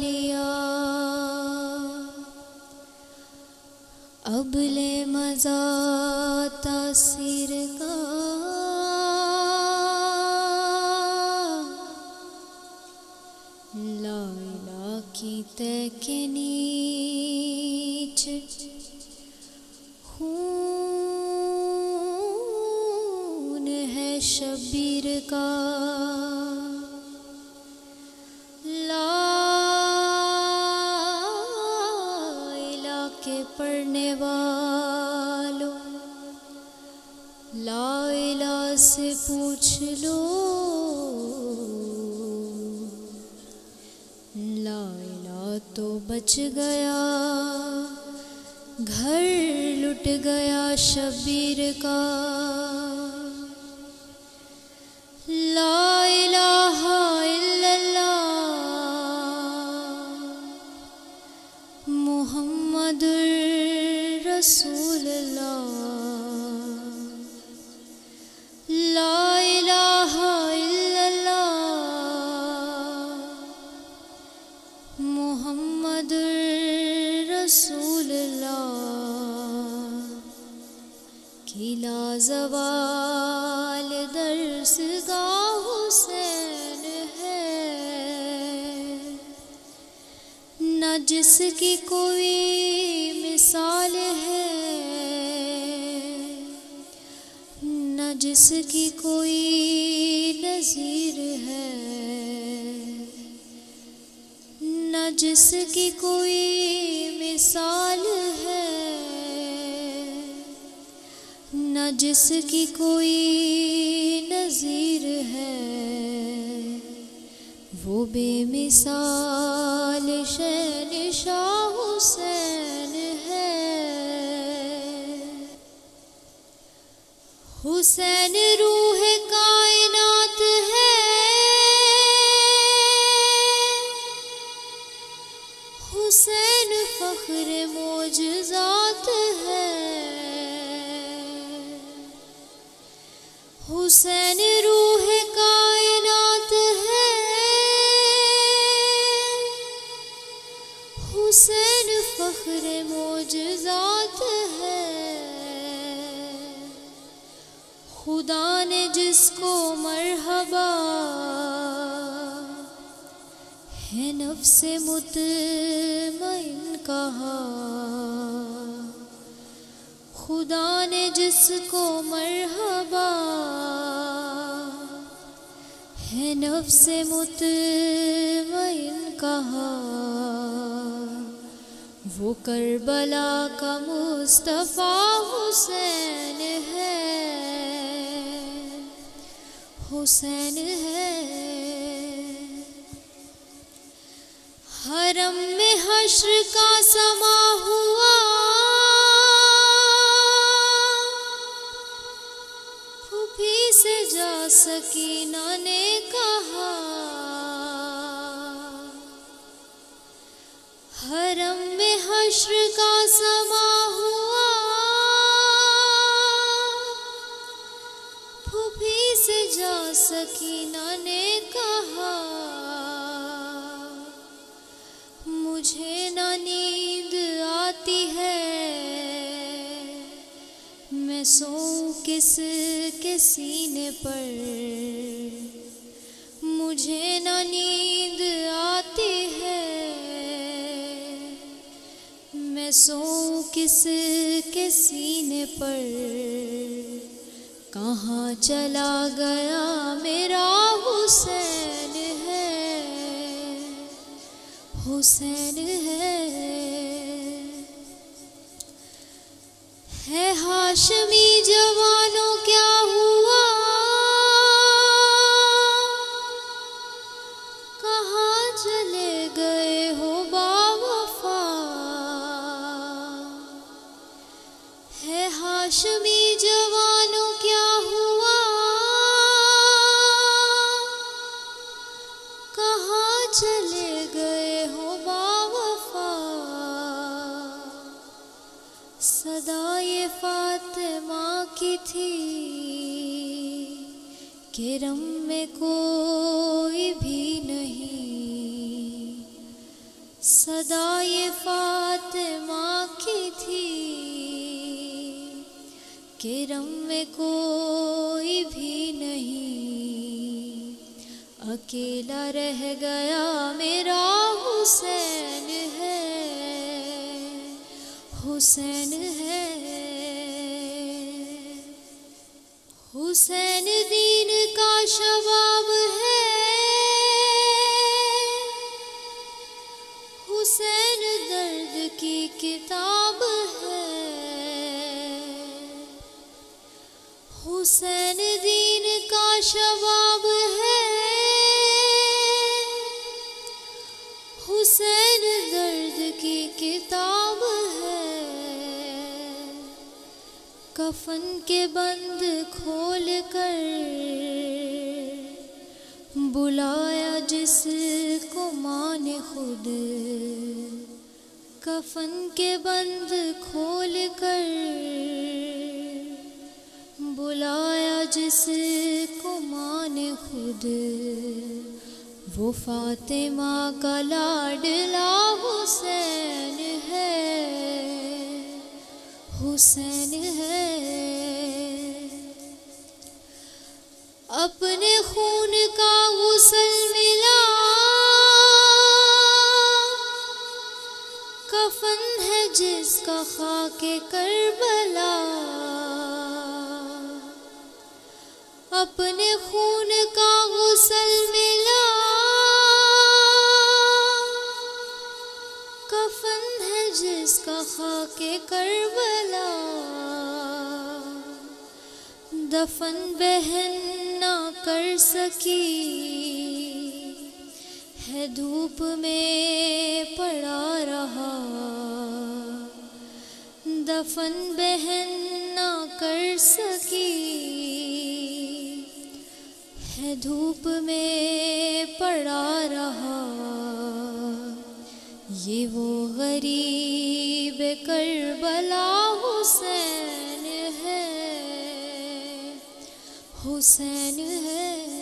लिया, अब ले मजा तासीर का। लाइला की तय के नीच खून है शबीर का। लाइला के पढ़ने वालों, लाइला से पूछ लो, लाइला तो बच गया, घर लुट गया शबीर का। ला इलाहा इल्लल्लाह मुहम्मदुर रसूलुल्लाह। ला इलाहा इल्लल्लाह मुहम्मदुर रसूलुल्लाह। किला ज़वाल दर्सगाह हुसैन है, न जिसकी कोई मिसाल है, न जिसकी कोई नज़ीर है, न जिसकी कोई मिसाल है, न जिसकी कोई नज़ीर है। वो बेमिसाल शहंशाह हुसैन है। हुसैन रूह कायनात है, हुसैन फ़ख्र मोजज़ात है। हुसैन रूह कायनात है, हुसैन फ़ख्र मोजज़ात है। खुदा ने जिसको मरहबा है नफ्से मुतमइन कहा, खुदा ने जिसको मरहबा है नफ्से मुतमइन कहा, वो करबला का मुस्तफ़ा हुसैन है, हुसैन है। हरम में हश्र का समा हुआ, फूफी से जा सकीना ने कहा। हरम में हश्र का समा हुआ, फूफी से जा सकीना ने कहा। मुझे ना नींद आती है, मैं सोऊं किसके सीने पर। मुझे ना नींद आती है, मैं सोऊं किसके सीने पर। कहाँ चला गया मेरा हुसैन है, हुसैन है हाशमी जवानों क्या हुआ, कहाँ चले गए हो बावफा। है हाशमी जवानों क्या हुआ, कहाँ चले गए हो बावफा। सदा ये फातिमा की थी कि रम में कोई भी नहीं, सदा ये फातिमा की थी कि रम में कोई भी नहीं, अकेला रह गया मेरा हुसैन है, हुसैन है। हुसैन दीन का शबाब है, हुसैन दर्द की किताब है। हुसैन दीन का शबाब है, हुसैन दर्द की किताब है। कफन के बंद खोल कर बुलाया जिसको माँ ने खुद, कफन के बंद खोल कर बुलाया जिसको माँ ने खुद, वो फातिमा का लाडला हुसैन है, हुसैन है। अपने खून का गुस्ल मिला, कफन है जिसका खाके करबला। अपने खून का गुस्ल मिला, कफन है जिसका खाके करबला। दफन बहन ना कर सकी है, धूप में पड़ा रहा। दफन बहन ना कर सकी है, धूप में पड़ा रहा। ये वो गरीब करबला हुसैन है, हुसैन है।